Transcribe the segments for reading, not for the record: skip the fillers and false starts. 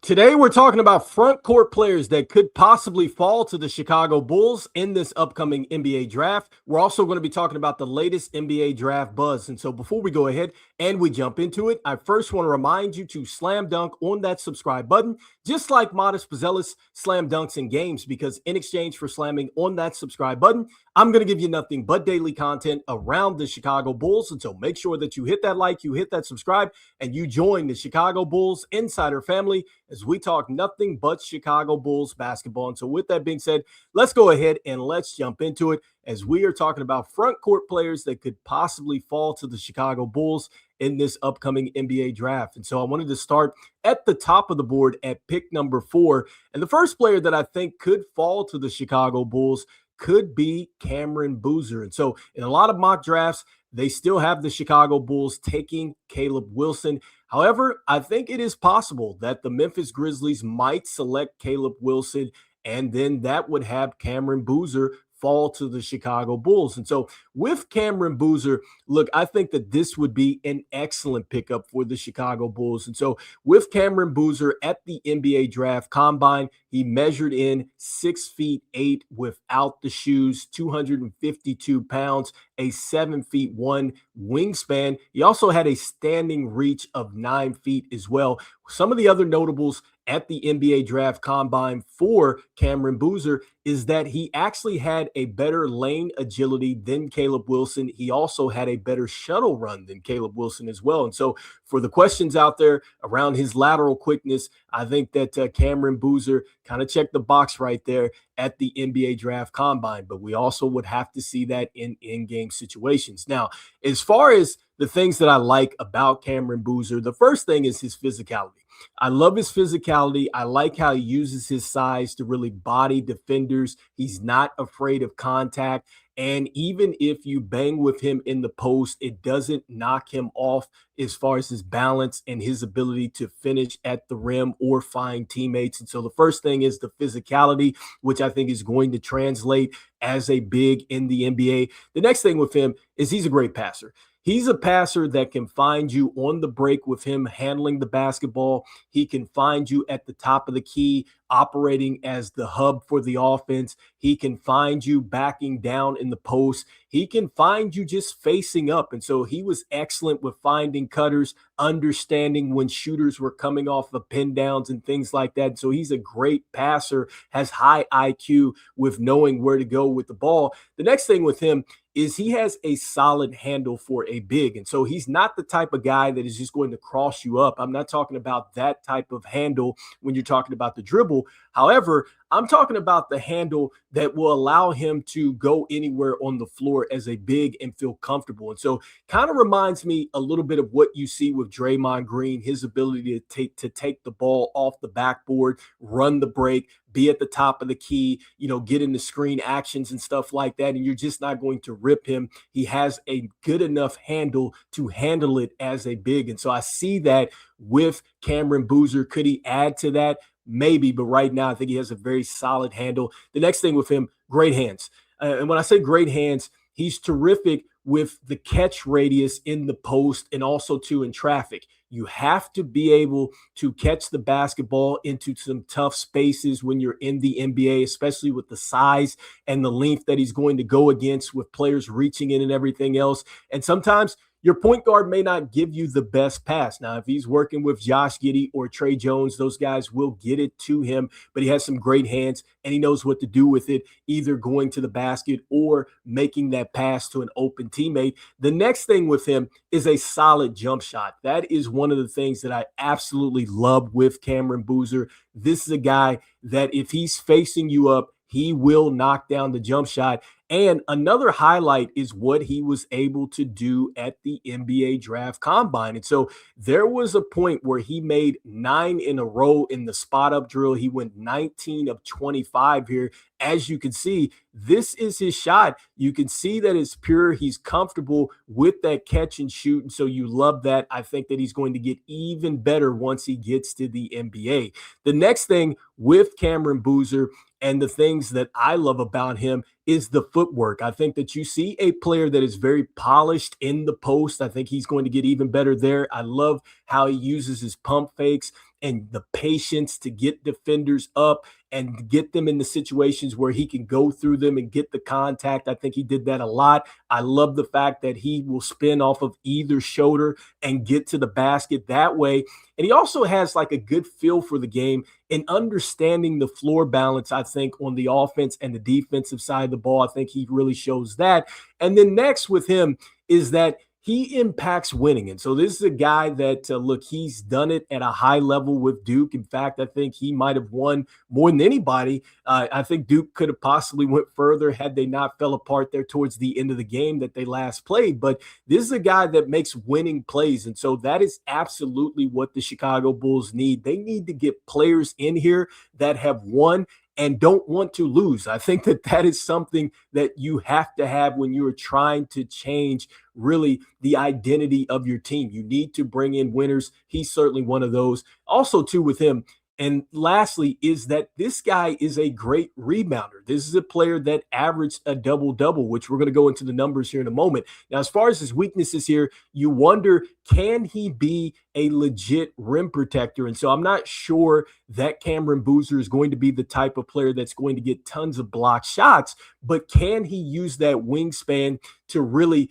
Today, we're talking about front court players that could possibly fall to the Chicago Bulls in this upcoming NBA draft. We're also going to be talking about the latest NBA draft buzz. And so, before we go ahead and we jump into it, I first want to remind you to slam dunk on that subscribe button, just like Modest Pizzellis slam dunks in games, because in exchange for slamming on that subscribe button, I'm going to give you nothing but daily content around the Chicago Bulls. And so, make sure that you hit that like, you hit that subscribe, and you join the Chicago Bulls Insider family as we talk nothing but Chicago Bulls basketball. And so with that being said, let's go ahead and let's jump into it as we are talking about front court players that could possibly fall to the Chicago Bulls in this upcoming NBA draft. And so I wanted to start at the top of the board at pick number 4. And the first player that I think could fall to the Chicago Bulls could be Cameron Boozer. And so in a lot of mock drafts, they still have the Chicago Bulls taking Caleb Wilson. However, I think it is possible that the Memphis Grizzlies might select Caleb Wilson, and then that would have Cameron Boozer fall to the Chicago Bulls. And so with Cameron Boozer, look, I think that this would be an excellent pickup for the Chicago Bulls. And so with Cameron Boozer at the NBA draft combine, he measured in 6'8" without the shoes, 252 pounds, a 7'1" wingspan. He also had a standing reach of 9 feet as well. Some of the other notables at the NBA draft combine for Cameron Boozer is that he actually had a better lane agility than Caleb Wilson. He also had a better shuttle run than Caleb Wilson as well. And so for the questions out there around his lateral quickness, I think that Cameron Boozer kind of checked the box right there at the NBA draft combine, but we also would have to see that in in-game situations. Now, as far as the things that I like about Cameron Boozer, the first thing is his physicality. I love his physicality. I like how he uses his size to really body defenders. He's not afraid of contact. And even if you bang with him in the post, it doesn't knock him off as far as his balance and his ability to finish at the rim or find teammates. And so the first thing is the physicality, which I think is going to translate as a big in the NBA. The next thing with him is he's a great passer. He's a passer that can find you on the break with him handling the basketball. He can find you at the top of the key, operating as the hub for the offense. He can find you backing down in the post. He can find you just facing up. And so he was excellent with finding cutters, understanding when shooters were coming off of pin downs and things like that. So he's a great passer, has high IQ with knowing where to go with the ball. The next thing with him is he has a solid handle for a big. And so he's not the type of guy that is just going to cross you up. I'm not talking about that type of handle when you're talking about the dribble. However, I'm talking about the handle that will allow him to go anywhere on the floor as a big and feel comfortable. And so kind of reminds me a little bit of what you see with Draymond Green, his ability to take the ball off the backboard, run the break, be at the top of the key, get in the screen actions and stuff like that. And you're just not going to rip him. He has a good enough handle to handle it as a big. And so I see that with Cameron Boozer. Could he add to that? Maybe, but right now I think he has a very solid handle. The next thing with him, great hands. And when I say great hands, he's terrific with the catch radius in the post and also too in traffic. You have to be able to catch the basketball into some tough spaces when you're in the NBA, especially with the size and the length that he's going to go against with players reaching in and everything else. And sometimes your point guard may not give you the best pass. Now, if he's working with Josh Giddey or Trey Jones, those guys will get it to him, but he has some great hands and he knows what to do with it, either going to the basket or making that pass to an open teammate. The next thing with him is a solid jump shot. That is one of the things that I absolutely love with Cameron Boozer. This is a guy that if he's facing you up, he will knock down the jump shot. And another highlight is what he was able to do at the NBA draft combine. And so there was a point where he made 9 in a row in the spot up drill. He went 19 of 25 here. As you can see, this is his shot. You can see that it's pure. He's comfortable with that catch and shoot. And so you love that. I think that he's going to get even better once he gets to the NBA. The next thing with Cameron Boozer and the things that I love about him is the footwork. I think that you see a player that is very polished in the post. I think he's going to get even better there. I love how he uses his pump fakes and the patience to get defenders up and get them in the situations where he can go through them and get the contact. I think he did that a lot. I love the fact that he will spin off of either shoulder and get to the basket that way. And he also has like a good feel for the game and understanding the floor balance, I think, on the offense and the defensive side of the ball. I think he really shows that. And then next with him is that he impacts winning. And so this is a guy that, look, he's done it at a high level with Duke. In fact, I think he might have won more than anybody. I think Duke could have possibly went further had they not fell apart there towards the end of the game that they last played. But this is a guy that makes winning plays. And so that is absolutely what the Chicago Bulls need. They need to get players in here that have won and don't want to lose. I think that that is something that you have to have when you're trying to change really the identity of your team. You need to bring in winners. He's certainly one of those. Also, too, with him, and lastly, is that this guy is a great rebounder. This is a player that averaged a double-double, which we're going to go into the numbers here in a moment. Now, as far as his weaknesses here, you wonder, can he be a legit rim protector? And so I'm not sure that Cameron Boozer is going to be the type of player that's going to get tons of block shots, but can he use that wingspan to really,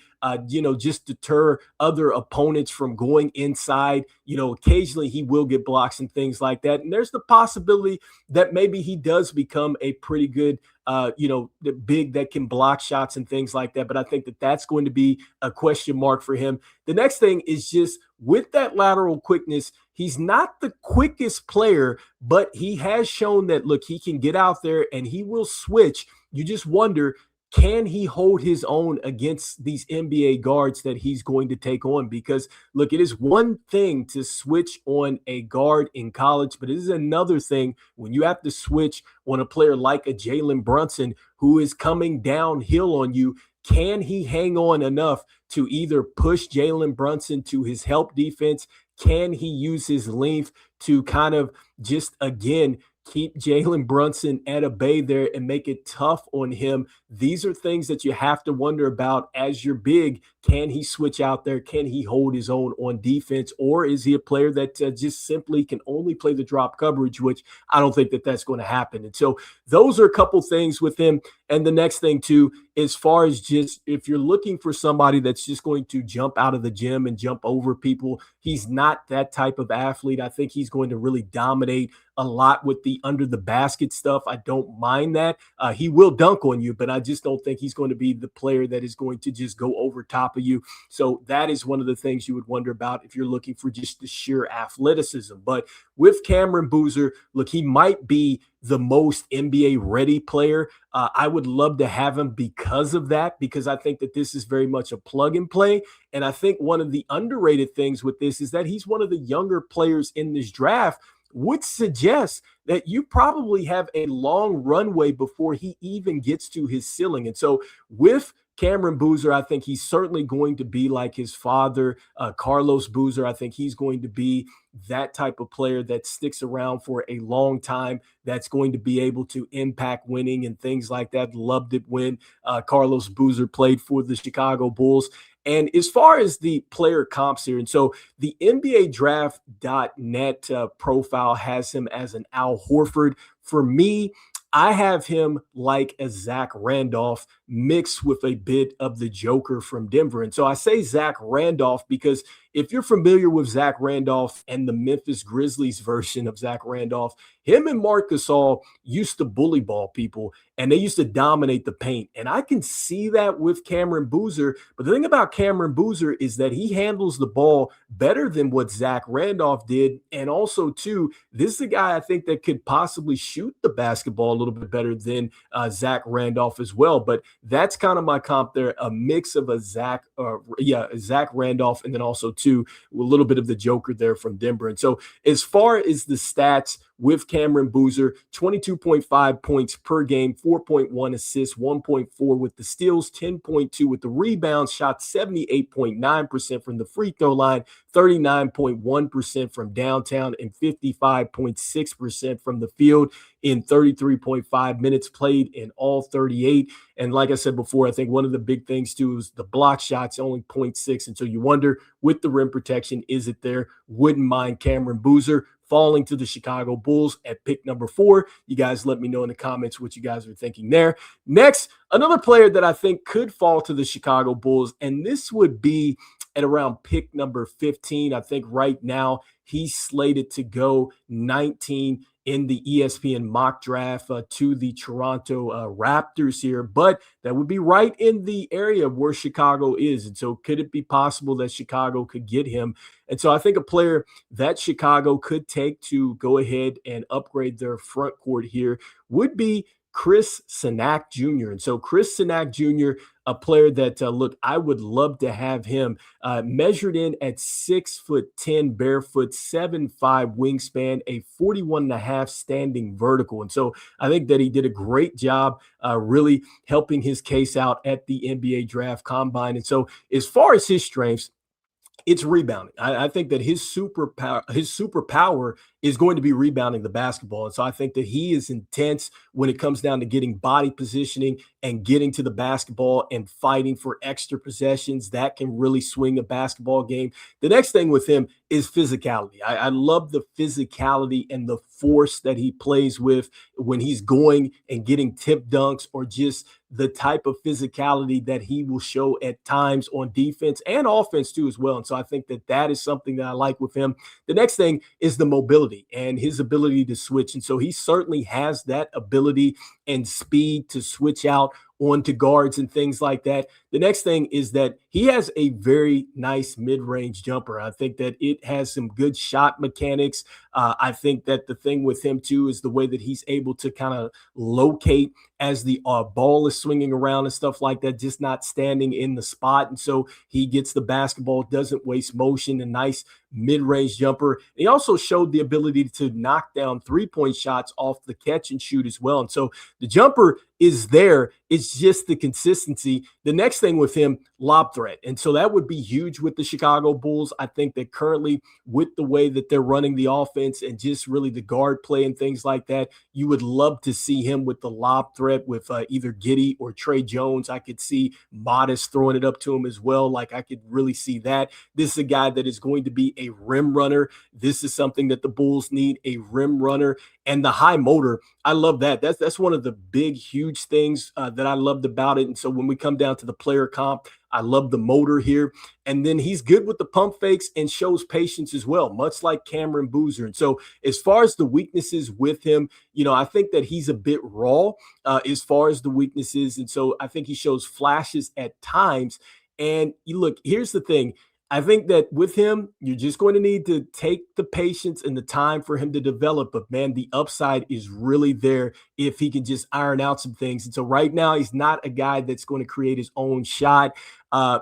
just deter other opponents from going inside? Occasionally he will get blocks and things like that. And there's the possibility that maybe he does become a pretty good, the big that can block shots and things like that. But I think that that's going to be a question mark for him. The next thing is just with that lateral quickness, he's not the quickest player, but he has shown that, look, he can get out there and he will switch. You just wonder, can he hold his own against these NBA guards that he's going to take on? Because, look, it is one thing to switch on a guard in college, but it is another thing when you have to switch on a player like a Jalen Brunson who is coming downhill on you. Can he hang on enough to either push Jalen Brunson to his help defense? Can he use his length to kind of just, again, keep Jalen Brunson at a bay there and make it tough on him? These are things that you have to wonder about as you're big. Can he switch out there? Can he hold his own on defense? Or is he a player that just simply can only play the drop coverage, which I don't think that that's going to happen. And so those are a couple things with him. And the next thing, too, as far as just if you're looking for somebody that's just going to jump out of the gym and jump over people, he's not that type of athlete. I think he's going to really dominate a lot with the under the basket stuff. I don't mind that. He will dunk on you, but I just don't think he's going to be the player that is going to just go over top of you. So that is one of the things you would wonder about if you're looking for just the sheer athleticism. But with Cameron Boozer, look, he might be the most NBA ready player. I would love to have him because of that, because I think that this is very much a plug and play. And I think one of the underrated things with this is that he's one of the younger players in this draft, would suggest that you probably have a long runway before he even gets to his ceiling. And so with Cameron Boozer, I think he's certainly going to be like his father, Carlos Boozer. I think he's going to be that type of player that sticks around for a long time, that's going to be able to impact winning and things like that. Loved it when Carlos Boozer played for the Chicago Bulls. And as far as the player comps here, and so the NBA draft.net profile has him as an Al Horford. For me, I have him like a Zach Randolph mixed with a bit of the Joker from Denver. And so I say Zach Randolph because if you're familiar with Zach Randolph and the Memphis Grizzlies version of Zach Randolph, him and Marc Gasol used to bully ball people and they used to dominate the paint. And I can see that with Cameron Boozer. But the thing about Cameron Boozer is that he handles the ball better than what Zach Randolph did. And also, too, this is a guy I think that could possibly shoot the basketball a little bit better than Zach Randolph as well. But that's kind of my comp there, a mix of a Zach Randolph, and then also, too, a little bit of the Joker there from Denver. And so as far as the stats with Cameron Boozer, 22.5 points per game, 4.1 assists, 1.4 with the steals, 10.2 with the rebounds, shot 78.9% from the free throw line, 39.1% from downtown, and 55.6% from the field in 33.5 minutes played in all 38. And like I said before, I think one of the big things too is the block shots, only 0.6. And so you wonder, with the rim protection, is it there? Wouldn't mind Cameron Boozer. falling to the Chicago Bulls at pick number 4. You guys let me know in the comments what you guys are thinking there. Next, another player that I think could fall to the Chicago Bulls, and this would be at around pick number 15. I think right now he's slated to go 19 in the ESPN mock draft to the Toronto Raptors here, but that would be right in the area where Chicago is. And so could it be possible that Chicago could get him? And so I think a player that Chicago could take to go ahead and upgrade their front court here would be Chis Cenac Jr. And so Chis Cenac Jr., a player that, look, I would love to have him measured in at 6'10" barefoot, 7'5" wingspan, a 41.5 standing vertical. And so I think that he did a great job really helping his case out at the NBA draft combine. And so as far as his strengths, it's rebounding. I think that his superpower is going to be rebounding the basketball. And so I think that he is intense when it comes down to getting body positioning and getting to the basketball and fighting for extra possessions. That can really swing a basketball game. The next thing with him is physicality. I love the physicality and the force that he plays with when he's going and getting tip dunks, or just the type of physicality that he will show at times on defense and offense too as well. And so I think that that is something that I like with him. The next thing is the mobility and his ability to switch. And so he certainly has that ability and speed to switch out onto guards and things like that. The next thing is that he has a very nice mid-range jumper. I think that it has some good shot mechanics. I think that the thing with him too is the way that he's able to kind of locate as the ball is swinging around and stuff like that, just not standing in the spot. And so he gets the basketball, doesn't waste motion, a nice mid-range jumper. He also showed the ability to knock down three-point shots off the catch and shoot as well. And so the jumper is there. It's just the consistency. The next thing with him, lob threat. And so that would be huge with the Chicago Bulls. I think that currently with the way that they're running the offense and just really the guard play and things like that, you would love to see him with the lob threat with either Giddey or Trey Jones. I could see Modest throwing it up to him as well. Like, I could really see that. This is a guy that is going to be a rim runner. This is something that the Bulls need, a rim runner. And the high motor, I love that. That's one of the big, huge things that I loved about it. And so when we come down to the player comp, I love the motor here. And then he's good with the pump fakes and shows patience as well, much like Cameron Boozer. And so as far as the weaknesses with him, I think that he's a bit raw as far as the weaknesses. And so I think he shows flashes at times. And look, here's the thing. I think that with him, you're just going to need to take the patience and the time for him to develop. But man, the upside is really there if he can just iron out some things. And so right now, he's not a guy that's going to create his own shot.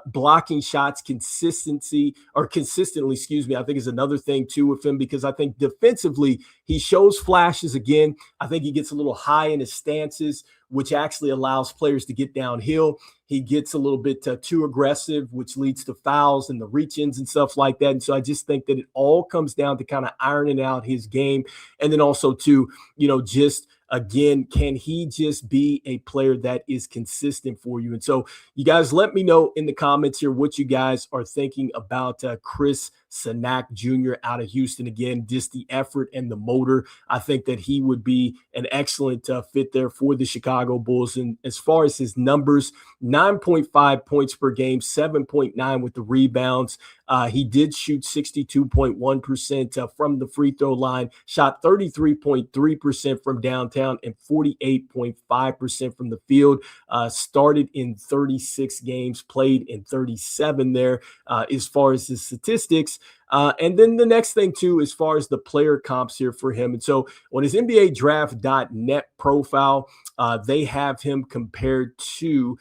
Blocking shots consistently, I think is another thing too with him, because I think defensively, he shows flashes again. I think he gets a little high in his stances, which actually allows players to get downhill. He gets a little bit too aggressive, which leads to fouls and the reach-ins and stuff like that. And so I just think that it all comes down to kind of ironing out his game. And then also too, just again, can he just be a player that is consistent for you? And so you guys let me know in the comments here what you guys are thinking about Chis Cenac Jr. out of Houston. Again, just the effort and the motor. I think that he would be an excellent fit there for the Chicago Bulls. And as far as his numbers, 9.5 points per game, 7.9 with the rebounds. He did shoot 62.1% from the free throw line, shot 33.3% from downtown, and 48.5% from the field. Started in 36 games, played in 37 there as far as his statistics. And then the next thing too, as far as the player comps here for him. And so on his NBADraft.net profile, they have him compared to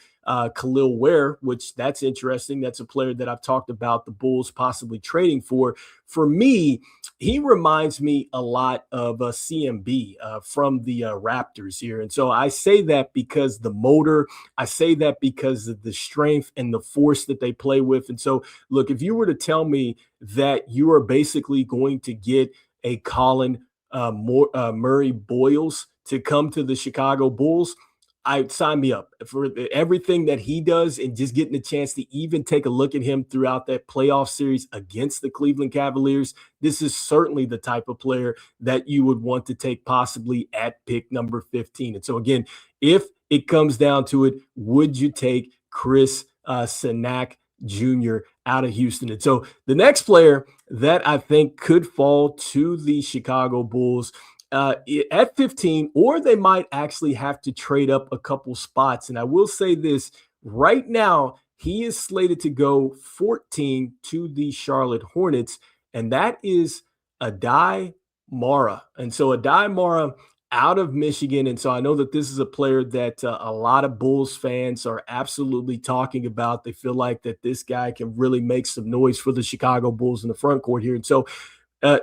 Khalil Ware, which that's interesting. That's a player that I've talked about the Bulls possibly trading for. For me, he reminds me a lot of CMB from the Raptors here. And so I say that because the motor, I say that because of the strength and the force that they play with. And so, look, if you were to tell me that you are basically going to get a Colin Murray Boyles to come to the Chicago Bulls, I sign me up for everything that he does, and just getting a chance to even take a look at him throughout that playoff series against the Cleveland Cavaliers. This is certainly the type of player that you would want to take possibly at pick number 15. And so again, if it comes down to it, would you take Chis Cenac Jr. out of Houston? And so the next player that I think could fall to the Chicago Bulls at 15, or they might actually have to trade up a couple spots. And I will say this right now, he is slated to go 14 to the Charlotte Hornets, and that is Aday Mara. And so Aday Mara out of Michigan. And so I know that this is a player that a lot of Bulls fans are absolutely talking about. They feel like that this guy can really make some noise for the Chicago Bulls in the front court here. And so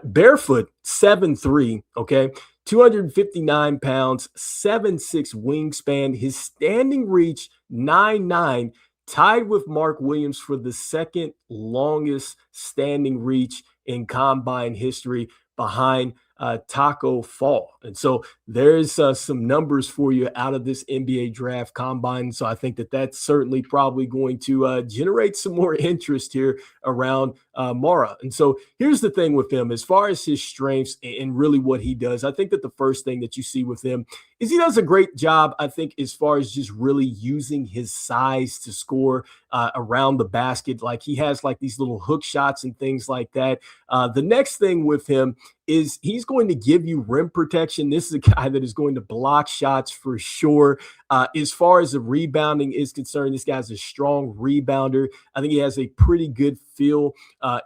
barefoot, 7'3", okay, 259 pounds, 7'6" wingspan. His standing reach, 9'9", tied with Mark Williams for the second longest standing reach in combine history, behind Taco Fall. And so there's some numbers for you out of this NBA draft combine. So I think that that's certainly probably going to generate some more interest here around Mara. And so here's the thing with him, as far as his strengths and really what he does. I think that the first thing that you see with him is he does a great job, I think, as far as just really using his size to score around the basket. Like, he has like these little hook shots and things like that. The next thing with him is he's going to give you rim protection. This is a guy that is going to block shots for sure. As far as the rebounding is concerned, this guy's a strong rebounder. I think he has a pretty good feel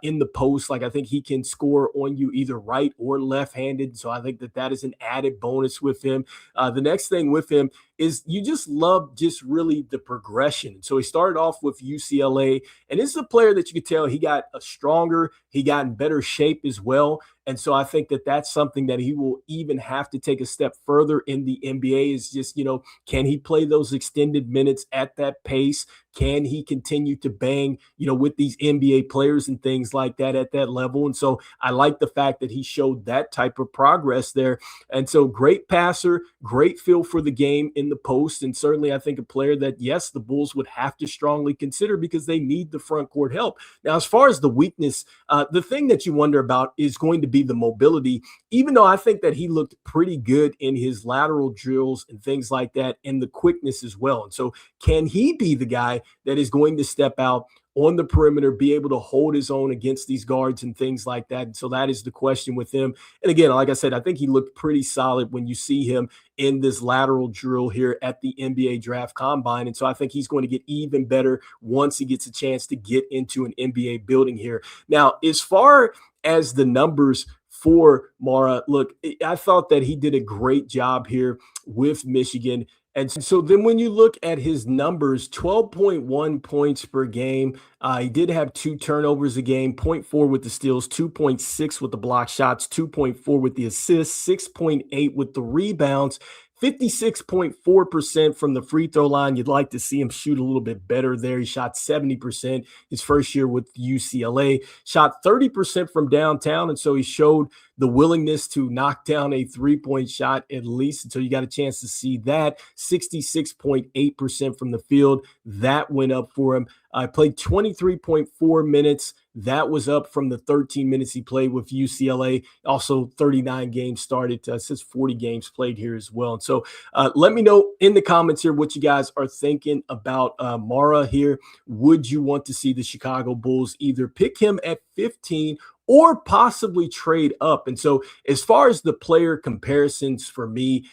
in the post. Like, I think he can score on you either right or left-handed. So I think that that is an added bonus with him. The next thing with him is you just love just really the progression. So he started off with UCLA, and this is a player that you could tell he got stronger, he got in better shape as well. And so I think that that's something that he will even have to take a step further in the NBA, is just, can he play those extended minutes at that pace? Can he continue to bang, with these NBA players and things like that at that level? And so I like the fact that he showed that type of progress there. And so great passer, great feel for the game in the post. And certainly I think a player that, yes, the Bulls would have to strongly consider because they need the front court help. Now, as far as the weakness, the thing that you wonder about is going to be the mobility, even though I think that he looked pretty good in his lateral drills and things like that, and the quickness as well. And so can he be the guy that is going to step out on the perimeter, be able to hold his own against these guards and things like that? And so that is the question with him. And again, like I said, I think he looked pretty solid when you see him in this lateral drill here at the NBA draft combine. And so I think he's going to get even better once he gets a chance to get into an NBA building here. Now, as far as the numbers for Mara, look, I thought that he did a great job here with Michigan. And so then when you look at his numbers, 12.1 points per game. He did have 2 turnovers a game, 0.4 with the steals, 2.6 with the block shots, 2.4 with the assists, 6.8 with the rebounds, 56.4% from the free throw line. You'd like to see him shoot a little bit better there. He shot 70% his first year with UCLA, shot 30% from downtown. And so he showed the willingness to knock down a 3-point shot at least. Until you got a chance to see that. 66.8% from the field. That went up for him. I played 23.4 minutes. That was up from the 13 minutes he played with UCLA. Also 39 games started. Says 40 games played here as well. And so let me know in the comments here what you guys are thinking about Mara here. Would you want to see the Chicago Bulls either pick him at 15 or possibly trade up? And so as far as the player comparisons for me,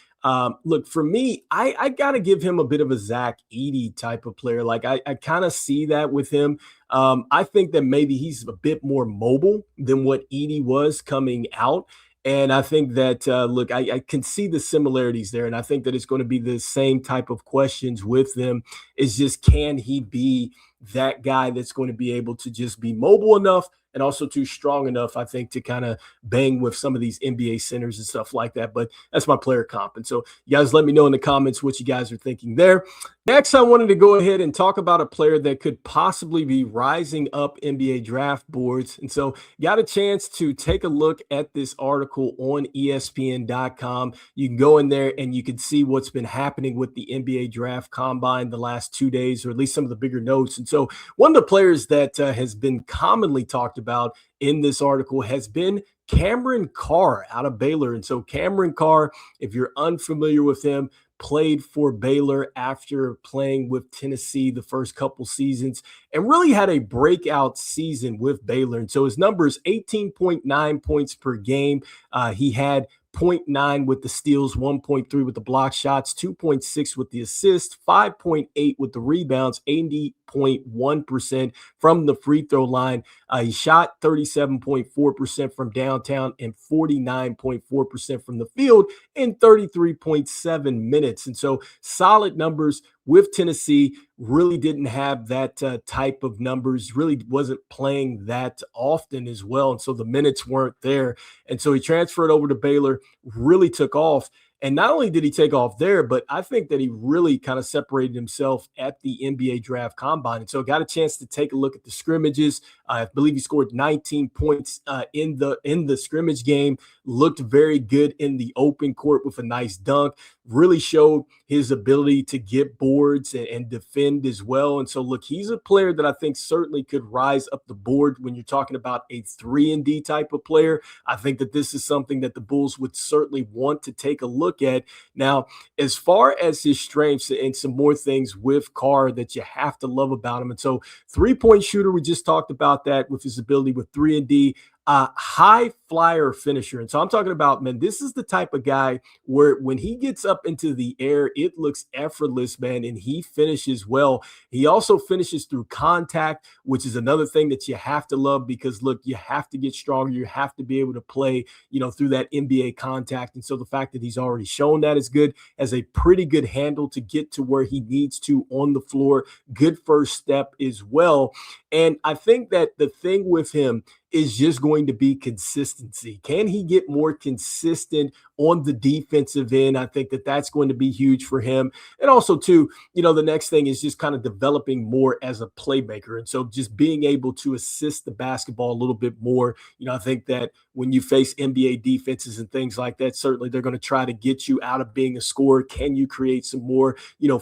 look, for me, I got to give him a bit of a Zach Edey type of player. Like, I kind of see that with him. I think that maybe he's a bit more mobile than what Edey was coming out. And I think that, look, I can see the similarities there. And I think that it's going to be the same type of questions with them. It's just, can he be that guy that's going to be able to just be mobile enough and also too strong enough, I think, to kind of bang with some of these NBA centers and stuff like that. But that's my player comp. And so you guys let me know in the comments what you guys are thinking there. Next, I wanted to go ahead and talk about a player that could possibly be rising up NBA draft boards. And so got a chance to take a look at this article on ESPN.com. You can go in there and you can see what's been happening with the NBA draft combine the last 2 days, or at least some of the bigger notes. And so one of the players that has been commonly talked about in this article has been Cameron Carr out of Baylor. And so Cameron Carr, if you're unfamiliar with him, played for Baylor after playing with Tennessee the first couple seasons and really had a breakout season with Baylor. And so his numbers, 18.9 points per game. He had 0.9 with the steals, 1.3 with the block shots, 2.6 with the assists, 5.8 with the rebounds, 80.1% from the free throw line. He shot 37.4% from downtown and 49.4% from the field in 33.7 minutes. And so solid numbers with Tennessee. Really didn't have that type of numbers, really wasn't playing that often as well. And so the minutes weren't there. And so he transferred over to Baylor, really took off. And not only did he take off there, but I think that he really kind of separated himself at the NBA draft combine. And so got a chance to take a look at the scrimmages. I believe he scored 19 points in the scrimmage game, looked very good in the open court with a nice dunk, really showed his ability to get boards and defend as well. And so, look, he's a player that I think certainly could rise up the board when you're talking about a 3-and-D type of player. I think that this is something that the Bulls would certainly want to take a look at. Now, as far as his strengths and some more things with Carr that you have to love about him. And so 3-point shooter, we just talked about that with his ability with 3-and-D. High flyer finisher. And so I'm talking about, man, this is the type of guy where when he gets up into the air, it looks effortless, man, and he finishes well. He also finishes through contact, which is another thing that you have to love because, look, you have to get stronger. You have to be able to play, through that NBA contact. And so the fact that he's already shown that is good, has a pretty good handle to get to where he needs to on the floor. Good first step as well. And I think that the thing with him is just going to be consistency. Can he get more consistent on the defensive end? I think that that's going to be huge for him. And also, too, the next thing is just kind of developing more as a playmaker. And so just being able to assist the basketball a little bit more. I think that when you face NBA defenses and things like that, certainly they're going to try to get you out of being a scorer. Can you create some more,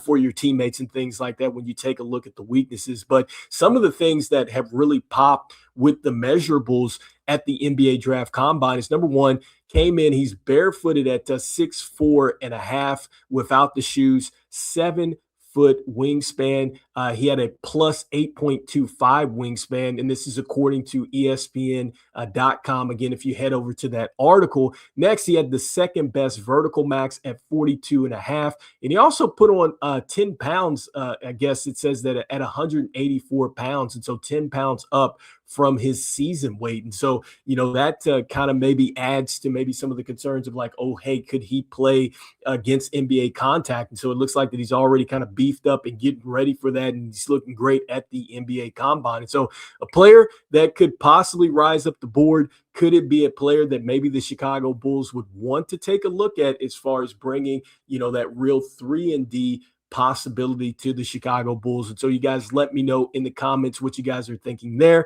for your teammates and things like that when you take a look at the weaknesses? But some of the things that have really popped with the measurables at the NBA draft combine is, number one, came in, he's barefooted at 6'4.5" without the shoes, 7-foot wingspan. He had a plus 8.25 wingspan, and this is according to ESPN.com. Again, if you head over to that article. Next, he had the second best vertical max at 42.5, and he also put on 10 pounds. I guess it says that at 184 pounds, and so 10 pounds up from his season weight. And so, that kind of maybe adds to maybe some of the concerns of like, oh, hey, could he play against NBA contact? And so it looks like that he's already kind of beefed up and getting ready for that. And he's looking great at the NBA combine. And so a player that could possibly rise up the board, could it be a player that maybe the Chicago Bulls would want to take a look at as far as bringing, that real 3-and-D possibility to the Chicago Bulls? And so you guys let me know in the comments what you guys are thinking there.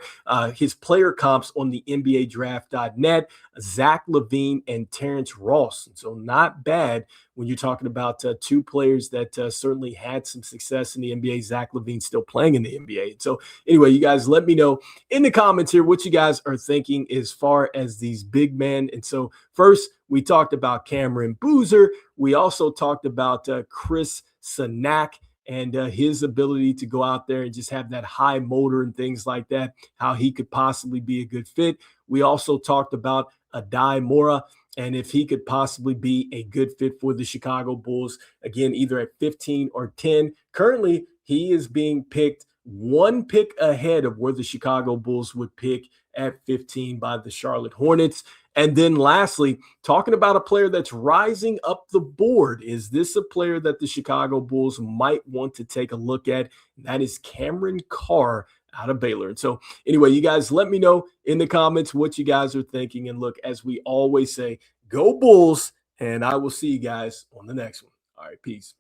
His player comps on the NBA draft.net, Zach LaVine and Terrence Ross. And so not bad when you're talking about two players that certainly had some success in the NBA. Zach LaVine still playing in the NBA. So anyway, you guys let me know in the comments here what you guys are thinking as far as these big men. And so first, we talked about Cameron Boozer. We also talked about Chis Cenac and his ability to go out there and just have that high motor and things like that, how he could possibly be a good fit. We also talked about Aday Mara and if he could possibly be a good fit for the Chicago Bulls, again, either at 15 or 10. Currently, he is being picked one pick ahead of where the Chicago Bulls would pick at 15 by the Charlotte Hornets. And then lastly, talking about a player that's rising up the board, is this a player that the Chicago Bulls might want to take a look at? And that is Cameron Carr out of Baylor. And so anyway, you guys let me know in the comments what you guys are thinking. And look, as we always say, go Bulls, and I will see you guys on the next one. All right, peace.